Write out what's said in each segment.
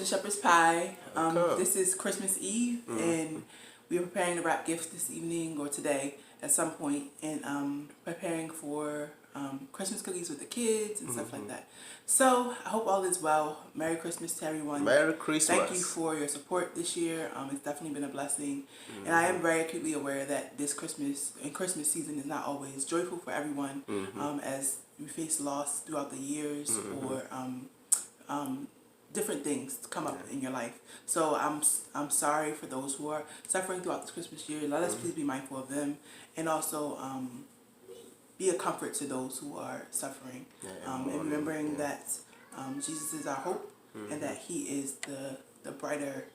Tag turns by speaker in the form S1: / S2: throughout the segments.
S1: to Shepherd's Pie.
S2: Okay.
S1: This is Christmas Eve, and we are preparing to wrap gifts this evening or today at some point, and preparing for Christmas cookies with the kids and stuff like that. So I hope all is well. Merry Christmas to everyone.
S2: Merry Christmas.
S1: Thank you for your support this year. It's definitely been a blessing, and I am very acutely aware that this Christmas and Christmas season is not always joyful for everyone, as we face loss throughout the years or different things come up in your life. So I'm sorry for those who are suffering throughout this Christmas year. Let us please be mindful of them, and also be a comfort to those who are suffering, and remembering that Jesus is our hope, and that He is the brighter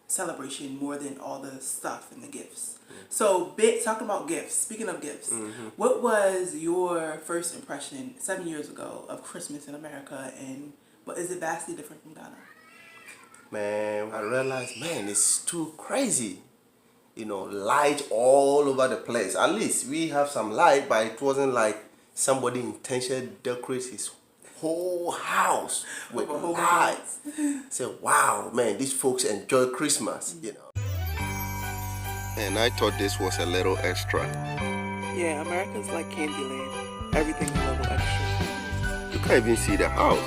S1: celebration more than all the stuff and the gifts. So, talking about gifts, speaking of gifts, what was your first impression 7 years ago of Christmas in America, and is it vastly different from Ghana?
S2: Man, I realized, man, it's too crazy. You know, light all over the place. At least we have some light, but it wasn't like somebody intentionally decorates his whole house with lights. Say, wow, man, these folks enjoy Christmas, you know. And I thought this was a little extra.
S1: Yeah, America's like Candyland. Everything's a little extra.
S2: You can't even see the house.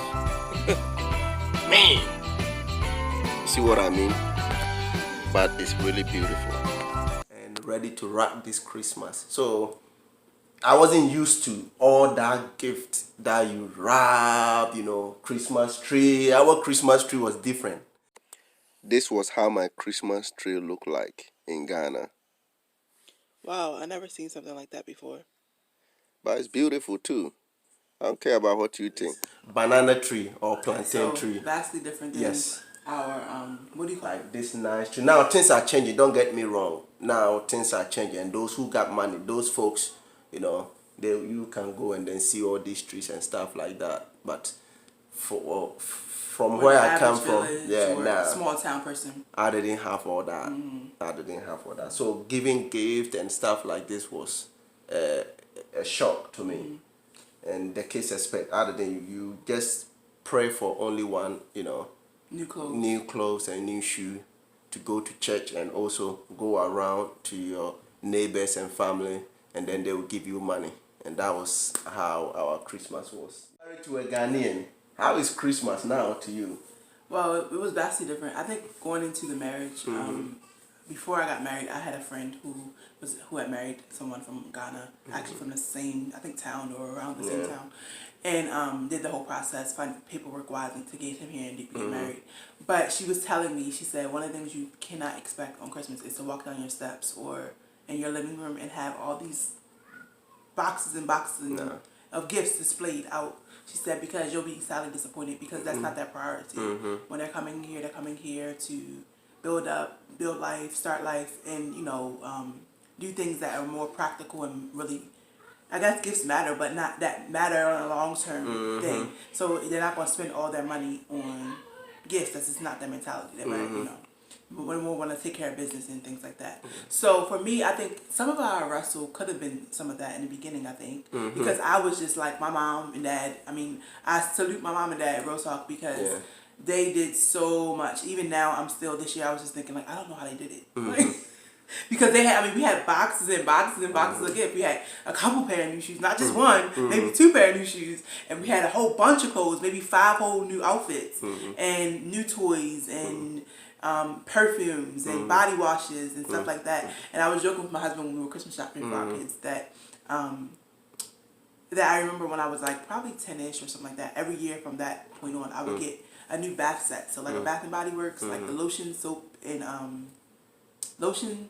S2: Man! See what I mean? But it's really beautiful. And ready to wrap this Christmas. So, I wasn't used to all that gift that you wrap, you know, Christmas tree. Our Christmas tree was different. This was how my Christmas tree looked like in Ghana.
S1: Wow, I never seen something like that before.
S2: But it's beautiful too. I don't care about what you think. Banana tree or plantain tree.
S1: Vastly different than our, what do you call it?
S2: Like this nice tree. Now things are changing, don't get me wrong. Now things are changing, and those who got money, those folks, you know, you can go and then see all these trees and stuff like that. But from where I come from,
S1: small town person,
S2: I didn't have all that. I didn't have all that. So giving gift and stuff like this was a shock to me. And the kids expect, other than you just pray for only one, you know, new clothes and new shoe to go to church, and also go around to your neighbors and family, and then they will give you money. And that was how our Christmas was. Married to a Ghanaian, how is Christmas now to you?
S1: Well, it was vastly different. I think going into the marriage, before I got married, I had a friend who had married someone from Ghana, actually from the same, I think, town or around the same town, and did the whole process, find paperwork-wise, to get him here and get married. But she was telling me, she said, one of the things you cannot expect on Christmas is to walk down your steps or in your living room and have all these boxes and boxes of gifts displayed out. She said, because you'll be sadly disappointed, because that's not their priority. When they're coming here to build life, start life, and, you know, do things that are more practical and really, I guess gifts matter, but not that matter on a long-term thing. So they're not going to spend all their money on gifts. That's just not their mentality. They're you know, we more want to take care of business and things like that. So for me, I think some of our wrestle could have been some of that in the beginning, I think. Because I was just like my mom and dad. I mean, I salute my mom and dad at Real Talk, because they did so much. Even now, I'm still, this year, I was just thinking, like, I don't know how they did it. Like, because they had, I mean, we had boxes and boxes and boxes of gifts. We had a couple pair of new shoes, not just one, maybe 2 pair of new shoes. And we had a whole bunch of clothes, maybe 5 whole new outfits, and new toys, and perfumes, and body washes, and stuff like that. And I was joking with my husband when we were Christmas shopping for our kids that I remember when I was like probably 10-ish or something like that, every year from that point on, I would get a new bath set. So like a Bath and Body Works, like the lotion, soap, and lotion,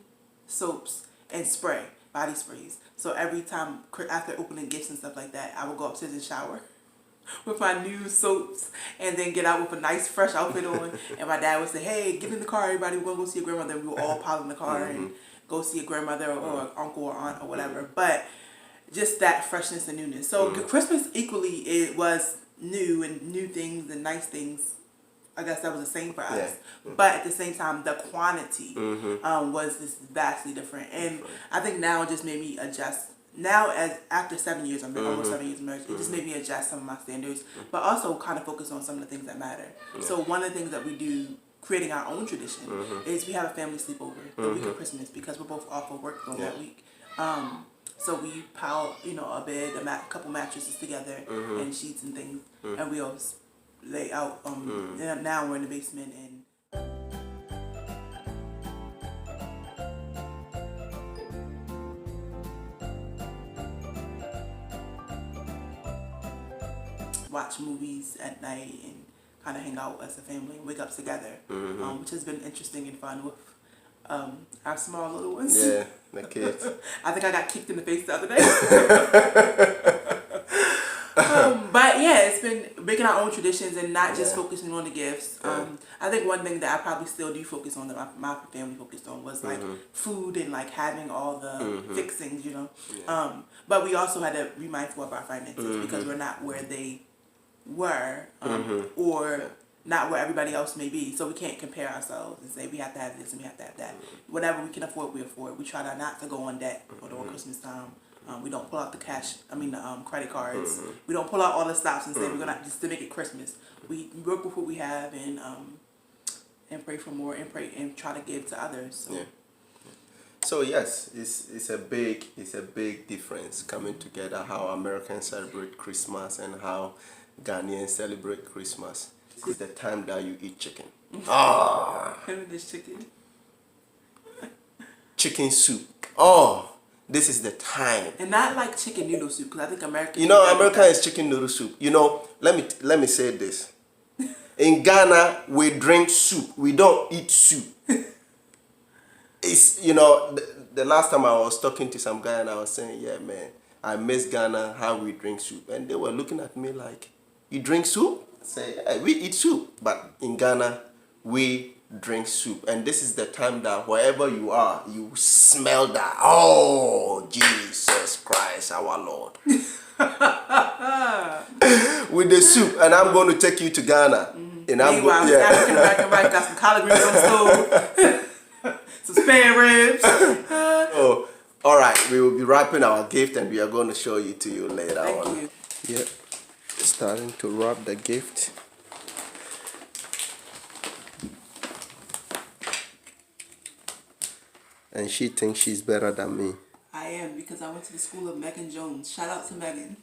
S1: soaps, and spray, body sprays. So every time after opening gifts and stuff like that, I would go upstairs and shower with my new soaps, and then get out with a nice fresh outfit on. And my dad would say, hey, get in the car, everybody, we're going to go see your grandmother. We would all pile in the car and go see a grandmother or uncle or aunt or whatever. But just that freshness and newness. So Christmas equally, it was new and new things and nice things. I guess that was the same for us. But at the same time, the quantity was just vastly different. And I think now it just made me adjust now as after 7 years, I'm almost 7 years married, it just made me adjust some of my standards, but also kind of focus on some of the things that matter. So one of the things that we do, creating our own tradition, is we have a family sleepover the week of Christmas because we're both off of work on that week. So we pile, a bed, a couple mattresses together, and sheets and things, and we always lay out. And now we're in the basement and. Watch movies at night and kind of hang out as a family and wake up together, which has been interesting and fun with our small little ones.
S2: Yeah, the kids.
S1: I think I got kicked in the face the other day. But yeah, it's been making our own traditions and not just focusing on the gifts. I think one thing that I probably still do focus on, that my family focused on, was like food and like having all the fixings, But we also had to be mindful of our finances because we're not where they were, or not where everybody else may be. So we can't compare ourselves and say we have to have this and we have to have that. Whatever we can afford, we afford. We try not to go on debt for the Christmas time. We don't pull out the credit cards. We don't pull out all the stops and say we're gonna just to make it Christmas. We work with what we have and pray for more and pray and try to give to others. So.
S2: Yeah. So yes, it's a big difference coming together. How Americans celebrate Christmas and how Ghanaians celebrate Christmas. It's the time that you eat chicken.
S1: This chicken.
S2: Chicken soup. Oh. This is the time.
S1: And not like chicken noodle soup, because I think American.
S2: American is chicken noodle soup. Let me say this. In Ghana, we drink soup. We don't eat soup. It's, the last time I was talking to some guy and I was saying, yeah, man, I miss Ghana, how we drink soup. And they were looking at me like, you drink soup? I say, yeah, we eat soup. But in Ghana, we drink soup, and this is the time that wherever you are, you smell that. Oh, Jesus Christ, our Lord. With the soup, and I'm going to take you to Ghana. And
S1: Meanwhile, African American wife got some collard greens on the stove, some spare ribs.
S2: Oh, all right. We will be wrapping our gift, and we are going to show you to you later on.
S1: Thank you.
S2: Yep, starting to wrap the gift. And she thinks she's better than me.
S1: I am, because I went to the school of Megan Jones. Shout out to Megan.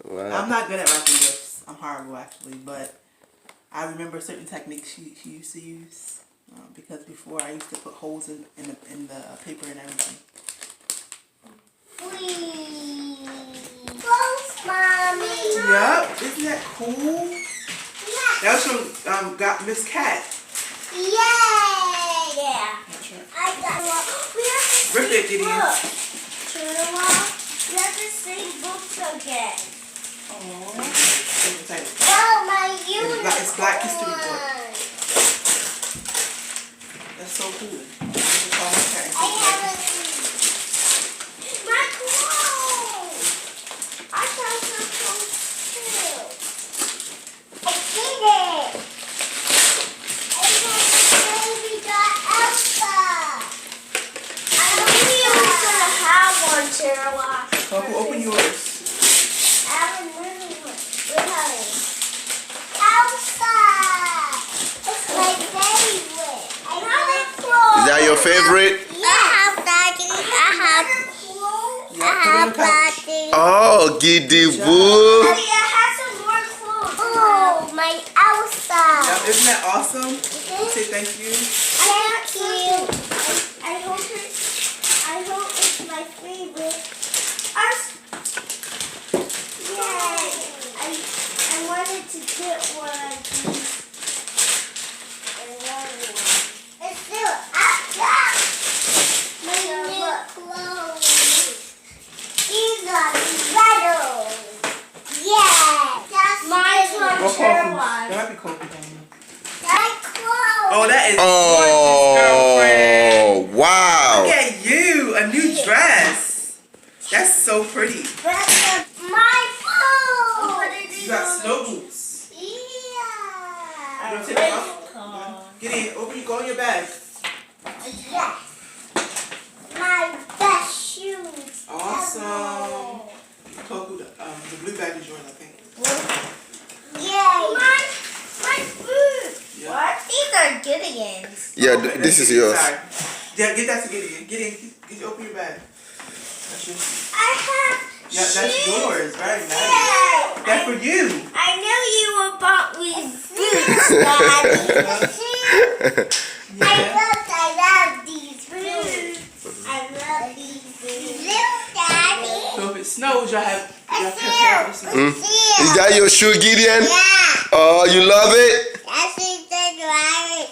S2: Wow.
S1: I'm not good at wrapping gifts. I'm horrible, actually. But I remember certain techniques she used to use. Because before I used to put holes in the paper and everything.
S3: Close, Mommy.
S1: Yep. Isn't that cool? Yeah. That was from Miss Cat.
S3: Yay! Yeah.
S1: Sure.
S3: I got one. We have to
S1: Rip it, Gideon.
S3: We have to sing books again.
S1: Aww.
S3: Oh, my unicorn.
S1: It's Black History Book. That's so cool.
S3: I haven't seen my clothes. I got some clothes too. I did it. And then baby got Elsa. I only was gonna have one, Sarah.
S1: Uncle, open yours.
S3: I have a little one. We're having Elsa. It's my favorite. I have a clothes.
S2: Is that your favorite?
S3: Yeah, I have Daddy. I have Daddy.
S2: Oh, Giddy Boo.
S3: Oh, yeah, I have some more clothes. Oh, my Elsa.
S1: Yep, isn't that awesome? Say thank you.
S3: Thank you. I hope it's my favorite. Yay. I wanted to get one of these. It's still up there. My new clothes. These are medals. Yeah. That's mine.
S1: What coffee? That might be coffee.
S3: My clothes.
S1: Oh, that is gorgeous, girlfriend.
S2: Oh, wow.
S1: Look at you, a new dress. That's so pretty.
S3: That's my phone.
S1: You got snow boots.
S3: Yeah.
S1: You want to take them off? Get in. Open. Go in your bag.
S3: Yes. My best Gideon's.
S2: Yeah,
S1: Okay,
S2: this
S1: that's
S2: is
S1: good.
S2: yours.
S1: Sorry. Yeah, get that to Gideon. Gideon, open your bag. That's yours.
S3: I have
S1: Yeah, that's
S3: shoes.
S1: yours. Very nice.
S3: Yeah.
S1: That's for you.
S3: I knew you were bought me boots, Daddy.
S1: Yeah.
S3: I love these boots. I love these boots. Look, Daddy.
S1: So if it snows, y'all have
S3: I
S1: prepare for
S3: feel.
S1: snow.
S2: Is that your shoe, Gideon?
S3: Yeah.
S2: Oh, you love it?
S3: That's the right.